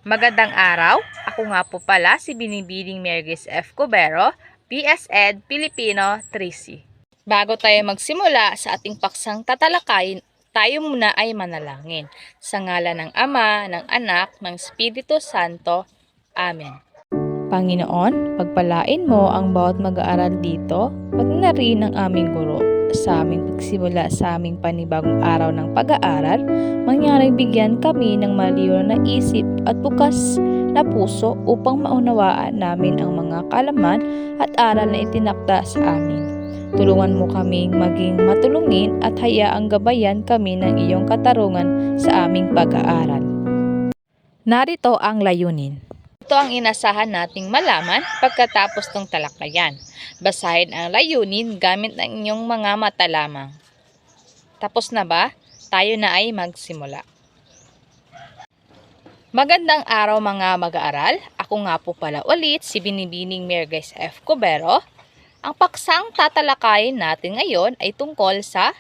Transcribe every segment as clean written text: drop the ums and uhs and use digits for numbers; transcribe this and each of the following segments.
Magandang araw, ako nga po pala si Binibining Mergis F. Cubero, PS.Ed. Filipino 3C. Bago tayo magsimula sa ating paksang tatalakayin, tayo muna ay manalangin. Sa ngalan ng Ama, ng Anak, ng Espiritu Santo. Amen. Panginoon, pagpalain mo ang bawat mag-aaral dito, pati na rin ang aming guro. Sa aming pagsimula sa aming panibagong araw ng pag-aaral, mangyaring bigyan kami ng maliw na isip at bukas na puso upang maunawaan namin ang mga kalaman at aral na itinakda sa amin. Tulungan mo kaming maging matulungin at hayaang gabayan kami ng iyong katarungan sa aming pag-aaral. Narito ang layunin. Ito ang inasahan nating malaman pagkatapos ng talakayan. Basahin ang layunin gamit ng inyong mga mata lamang. Tapos na ba? Tayo na ay magsimula. Magandang araw mga mag-aaral. Ako nga po pala ulit si Binibining Mergis F. Cubero. Ang paksang tatalakayin natin ngayon ay tungkol sa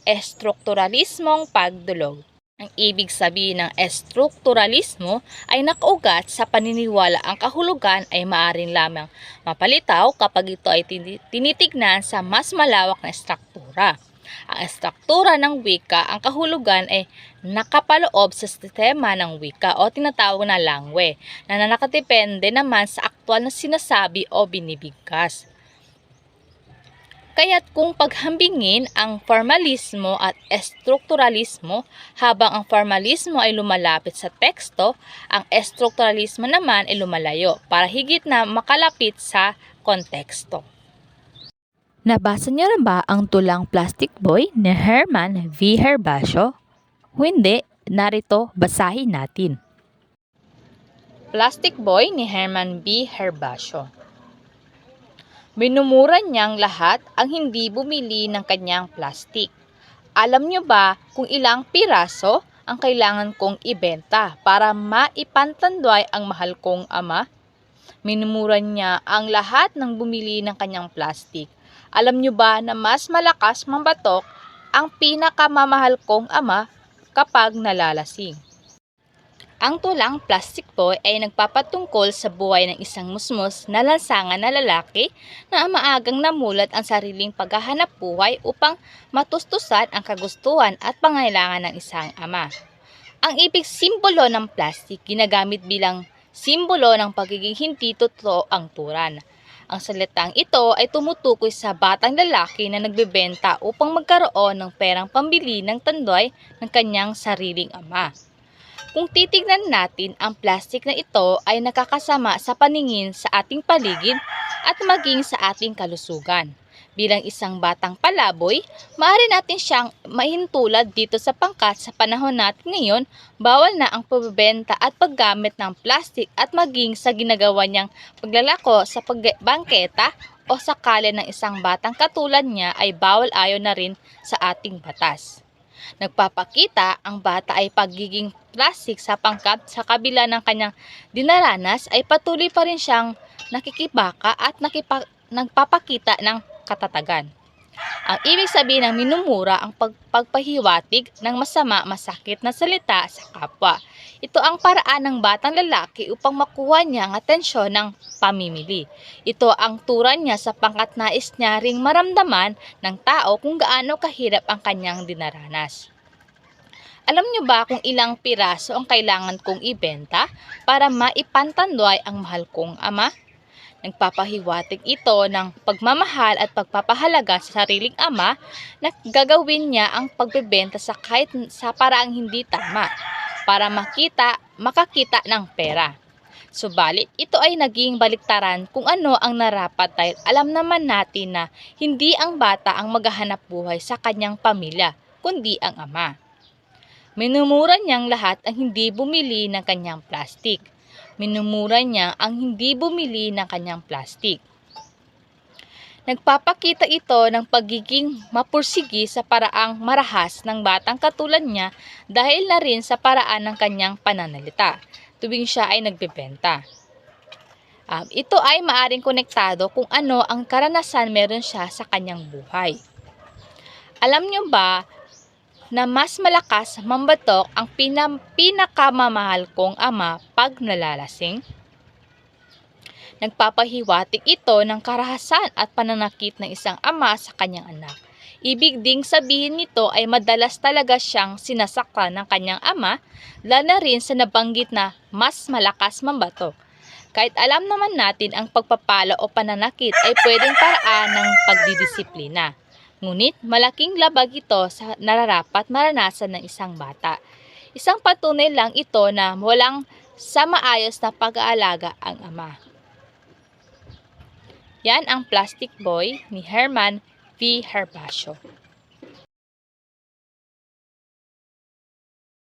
estrukturalismong pagdulog. Ang ibig sabihin ng estrukturalismo ay nakaugat sa paniniwala ang kahulugan ay maaring lamang mapalitaw kapag ito ay tinitignan sa mas malawak na estruktura. Ang estruktura ng wika, ang kahulugan ay nakapaloob sa sistema ng wika o tinatawag na langwe na nakadepende naman sa aktwal na sinasabi o binibigkas. Kaya't kung paghambingin ang formalismo at estrukturalismo, habang ang formalismo ay lumalapit sa teksto, ang estrukturalismo naman ay lumalayo para higit na makalapit sa konteksto. Nabasa niyo na ba ang tulang Plastic Boy ni Herman V. Herbacio? Kung hindi, narito basahin natin. Plastic Boy ni Herman B. Herbacio. Minumura niyang lahat ang hindi bumili ng kanyang plastik. Alam niyo ba kung ilang piraso ang kailangan kong ibenta para maipantanduay ang mahal kong ama? Minumura niya ang lahat ng bumili ng kanyang plastik. Alam niyo ba na mas malakas mambatok ang pinakamamahal kong ama kapag nalalasing? Ang tulang Plastic Boy ay nagpapatungkol sa buhay ng isang musmos na lansangan na lalaki na maagang namulat ang sariling paghahanap buhay upang matustusan ang kagustuhan at pangailangan ng isang ama. Ang ibig simbolo ng plastic ginagamit bilang simbolo ng pagiging hindi totoo ang turan. Ang salitang ito ay tumutukoy sa batang lalaki na nagbebenta upang magkaroon ng perang pambili ng tandoy ng kanyang sariling ama. Kung titignan natin, ang plastik na ito ay nakakasama sa paningin sa ating paligid at maging sa ating kalusugan. Bilang isang batang palaboy, maaari natin siyang mahintulad dito sa pangkat sa panahon natin ngayon, bawal na ang pagbebenta at paggamit ng plastik at maging sa ginagawa niyang paglalako sa bangketa o sa kalye ng isang batang katulad niya ay bawal ayon na rin sa ating batas. Nagpapakita ang bata ay pagiging plastik sa pangkat sa kabila ng kanyang dinaranas ay patuloy pa rin siyang nakikibaka at nagpapakita ng katatagan. Ang ibig sabihin ng minumura ang pagpahiwatig ng masama, masakit na salita sa kapwa. Ito ang paraan ng batang lalaki upang makuha niya ang atensyon ng pamimili. Ito ang turan niya sa pangkat nais niya ring maramdaman ng tao kung gaano kahirap ang kanyang dinaranas. Alam niyo ba kung ilang piraso ang kailangan kong ibenta para maipantanduay ang mahal kong ama? Nagpapahiwatig ito ng pagmamahal at pagpapahalaga sa sariling ama na gagawin niya ang pagbebenta sa kahit sa paraang hindi tama para makakita ng pera. Subalit, ito ay naging baliktaran kung ano ang narapat dahil alam naman natin na hindi ang bata ang maghahanap buhay sa kanyang pamilya, kundi ang ama. Minumura niyang lahat ang hindi bumili ng kanyang plastik. Minumura niya ang hindi bumili ng kanyang plastik. Nagpapakita ito ng pagiging mapursigi sa paraang marahas ng batang katulad niya dahil na rin sa paraan ng kanyang pananalita tuwing siya ay nagbebenta. Ito ay maaring konektado kung ano ang karanasan meron siya sa kanyang buhay. Alam niyo ba na mas malakas mambatok ang pinakamamahal kong ama pag nalalasing? Nagpapahiwatig ito ng karahasan at pananakit ng isang ama sa kanyang anak. Ibig ding sabihin nito ay madalas talaga siyang sinasaktan ng kanyang ama, lalo na rin sa nabanggit na mas malakas mambatok. Kahit alam naman natin ang pagpapalo o pananakit ay pwedeng paraan ng pagdidisiplina. Ngunit malaking labag ito sa nararapat maranasan ng isang bata. Isang patunay lang ito na walang sa maayos na pag-aalaga ang ama. Yan ang Plastic Boy ni Herman V. Herbacio.